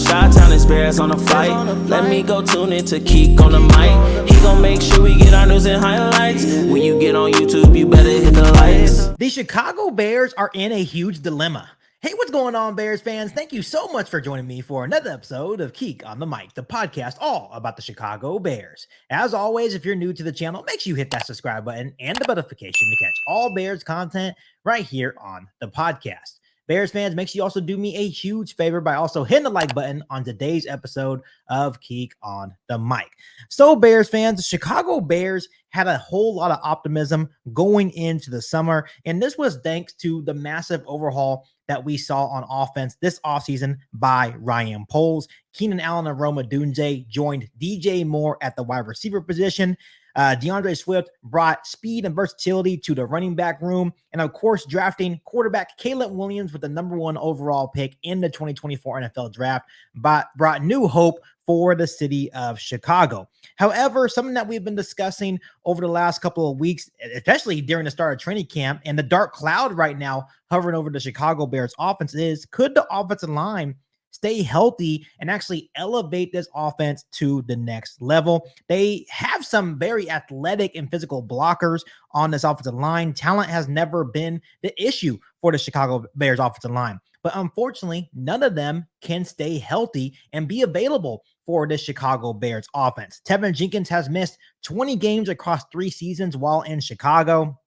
Chi-Town experience on the flight. Let me go tune in to KIEQ on the mic. He gon' make sure we get our news and highlights. When you get on YouTube, you better hit the likes. The Chicago Bears are in a huge dilemma. Hey, what's going on, Bears fans? Thank you so much for joining me for another episode of KIEQ on the Mic, the podcast all about the Chicago Bears. As always, if you're new to the channel, make sure you hit that subscribe button and the notification to catch all Bears content right here on the podcast. Bears fans, make sure you also do me a huge favor by also hitting the like button on today's episode of KIEQ on the Mic. So, Bears fans, the Chicago Bears had a whole lot of optimism going into the summer, and this was thanks to the massive overhaul that we saw on offense this offseason by Ryan Poles. Keenan Allen and Odunze joined DJ Moore at the wide receiver position. DeAndre Swift brought speed and versatility to the running back room. And of course, drafting quarterback Caleb Williams with the #1 overall pick in the 2024 NFL draft brought new hope for the city of Chicago. However, something that we've been discussing over the last couple of weeks, especially during the start of training camp, and the dark cloud right now hovering over the Chicago Bears offense is, could the offensive line stay healthy and actually elevate this offense to the next level? They have some very athletic and physical blockers on this offensive line. Talent has never been the issue for the Chicago Bears offensive line, but unfortunately, none of them can stay healthy and be available for the Chicago Bears offense. Tevin Jenkins has missed 20 games across 3 seasons while in Chicago.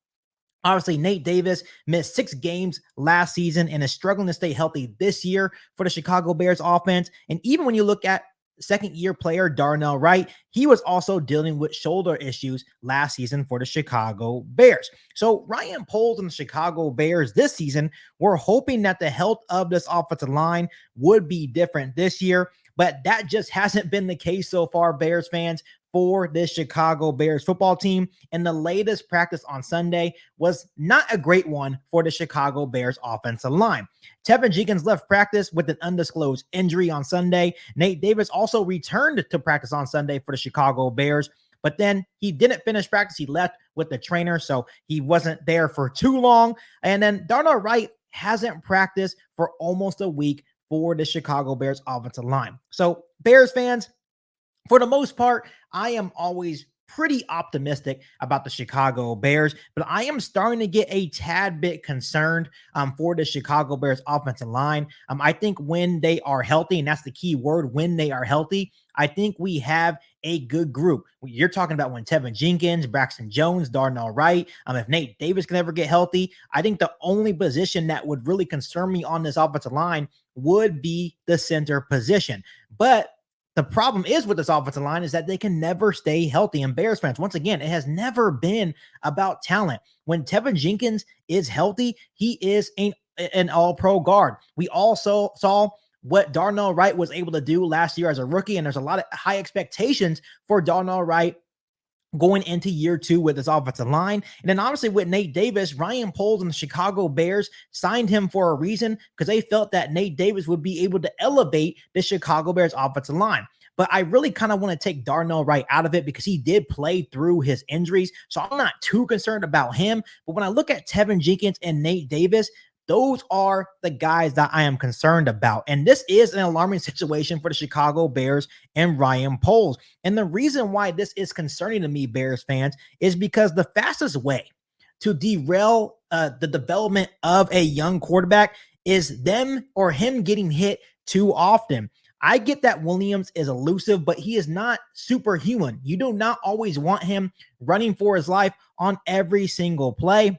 Obviously, Nate Davis missed 6 games last season and is struggling to stay healthy this year for the Chicago Bears offense. And even when you look at second-year player Darnell Wright, he was also dealing with shoulder issues last season for the Chicago Bears. So Ryan Poles and the Chicago Bears this season were hoping that the health of this offensive line would be different this year, but that just hasn't been the case so far, Bears fans, for this Chicago Bears football team. And the latest practice on Sunday was not a great one for the Chicago Bears offensive line. Tevin Jenkins left practice with an undisclosed injury on Sunday. Nate Davis also returned to practice on Sunday for the Chicago Bears, but then he didn't finish practice. He left with the trainer, so he wasn't there for too long. And then Darnell Wright hasn't practiced for almost a week for the Chicago Bears offensive line. So Bears fans, for the most part, I am always pretty optimistic about the Chicago Bears, but I am starting to get a tad bit concerned for the Chicago Bears offensive line. I think when they are healthy, and that's the key word, when they are healthy, I think we have a good group. You're talking about when Tevin Jenkins, Braxton Jones, Darnell Wright, if Nate Davis can ever get healthy, I think the only position that would really concern me on this offensive line would be the center position. But the problem is with this offensive line is that they can never stay healthy. And Bears fans, once again, it has never been about talent. When Tevin Jenkins is healthy, he is an all-pro guard. We also saw what Darnell Wright was able to do last year as a rookie, and there's a lot of high expectations for Darnell Wright going into year 2 with his offensive line. And then obviously with Nate Davis, Ryan Poles and the Chicago Bears signed him for a reason, because they felt that Nate Davis would be able to elevate the Chicago Bears offensive line. But I really kind of want to take Darnell Wright out of it because he did play through his injuries. So I'm not too concerned about him. But when I look at Tevin Jenkins and Nate Davis, those are the guys that I am concerned about. And this is an alarming situation for the Chicago Bears and Ryan Poles. And the reason why this is concerning to me, Bears fans, is because the fastest way to derail the development of a young quarterback is them or him getting hit too often. I get that Williams is elusive, but he is not superhuman. You do not always want him running for his life on every single play.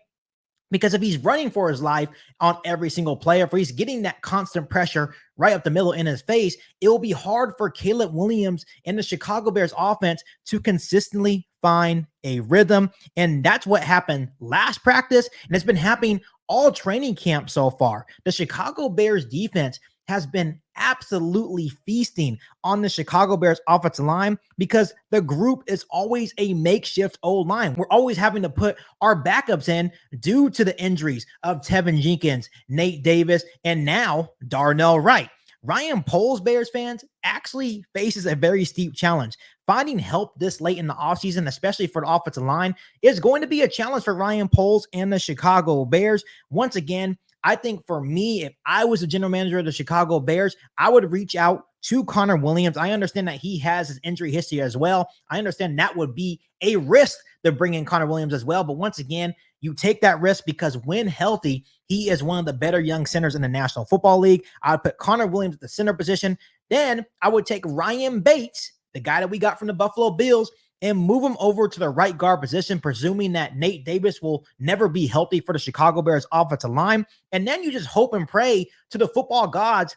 Because if he's running for his life on every single play, if he's getting that constant pressure right up the middle in his face, it will be hard for Caleb Williams and the Chicago Bears offense to consistently find a rhythm. And that's what happened last practice. And it's been happening all training camp so far. The Chicago Bears defense has been absolutely feasting on the Chicago Bears offensive line because the group is always a makeshift old line. We're always having to put our backups in due to the injuries of Tevin Jenkins, Nate Davis, and now Darnell Wright. Ryan Poles, Bears fans, actually faces a very steep challenge. Finding help this late in the offseason, especially for the offensive line, is going to be a challenge for Ryan Poles and the Chicago Bears. Once again, I think for me, if I was the general manager of the Chicago Bears, I would reach out to Connor Williams. I understand that he has his injury history as well. I understand that would be a risk to bring in Connor Williams as well. But once again, you take that risk because when healthy, he is one of the better young centers in the National Football League. I would put Connor Williams at the center position. Then I would take Ryan Bates, the guy that we got from the Buffalo Bills, and move him over to the right guard position, presuming that Nate Davis will never be healthy for the Chicago Bears offensive line. And then you just hope and pray to the football gods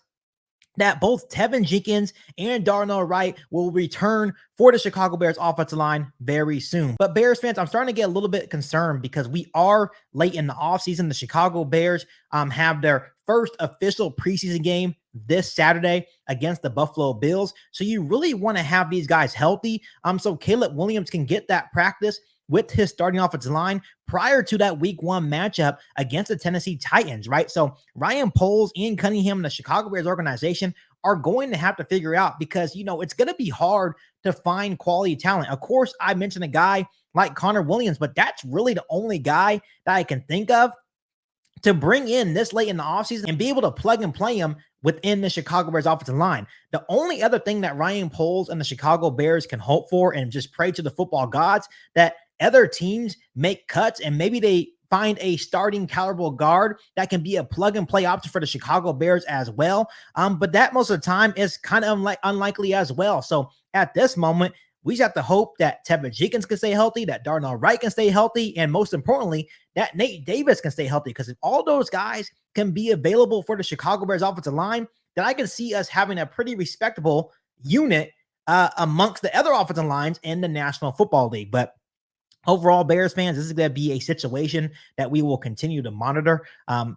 that both Tevin Jenkins and Darnell Wright will return for the Chicago Bears offensive line very soon. But Bears fans, I'm starting to get a little bit concerned because we are late in the offseason. The Chicago Bears have their first official preseason game this Saturday against the Buffalo Bills. So you really want to have these guys healthy so Caleb Williams can get that practice with his starting offensive line prior to that week 1 matchup against the Tennessee Titans, right? So Ryan Poles, Ian Cunningham, and the Chicago Bears organization are going to have to figure out because, it's going to be hard to find quality talent. Of course, I mentioned a guy like Connor Williams, but that's really the only guy that I can think of to bring in this late in the offseason and be able to plug and play him within the Chicago Bears offensive line. The only other thing that Ryan Poles and the Chicago Bears can hope for and just pray to the football gods that other teams make cuts and maybe they find a starting caliber guard that can be a plug and play option for the Chicago Bears as well. But that most of the time is kind of unlikely as well. So at this moment, we just have to hope that Tevin Jenkins can stay healthy, that Darnell Wright can stay healthy, and most importantly, that Nate Davis can stay healthy. Because if all those guys can be available for the Chicago Bears offensive line, then I can see us having a pretty respectable unit amongst the other offensive lines in the National Football League. But overall, Bears fans, this is going to be a situation that we will continue to monitor.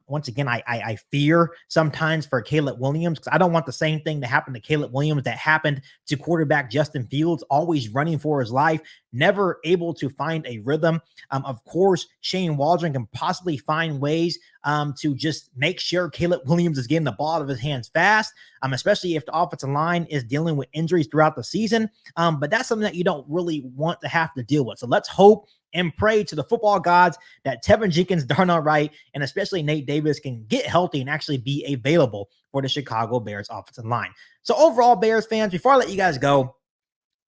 Once again, I fear sometimes for Caleb Williams because I don't want the same thing to happen to Caleb Williams that happened to quarterback Justin Fields, always running for his life, never able to find a rhythm. Of course, Shane Waldron can possibly find ways to just make sure Caleb Williams is getting the ball out of his hands fast, especially if the offensive line is dealing with injuries throughout the season. But that's something that you don't really want to have to deal with. So let's hope and pray to the football gods that Tevin Jenkins, Darnell Wright, and especially Nate Davis can get healthy and actually be available for the Chicago Bears offensive line. So overall, Bears fans, before I let you guys go,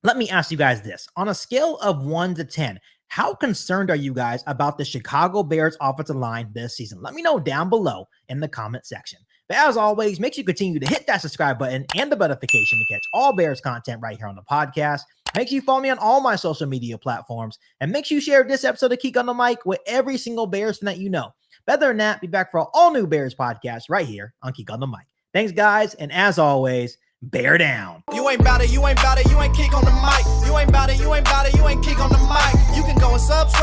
let me ask you guys this. On a scale of 1 to 10, how concerned are you guys about the Chicago Bears offensive line this season? Let me know down below in the comment section. But as always, make sure you continue to hit that subscribe button and the notification to catch all Bears content right here on the podcast. Make sure you follow me on all my social media platforms. And make sure you share this episode of KIEQ on the Mic with every single Bears fan that you know. Better than that, be back for all new Bears podcasts right here on KIEQ on the Mic. Thanks, guys. And as always, bear down. You ain't bout it, you ain't bout it, you ain't KIEQ on the mic. You ain't bout it, you ain't bout it, you ain't KIEQ on the mic. You can go and subscribe.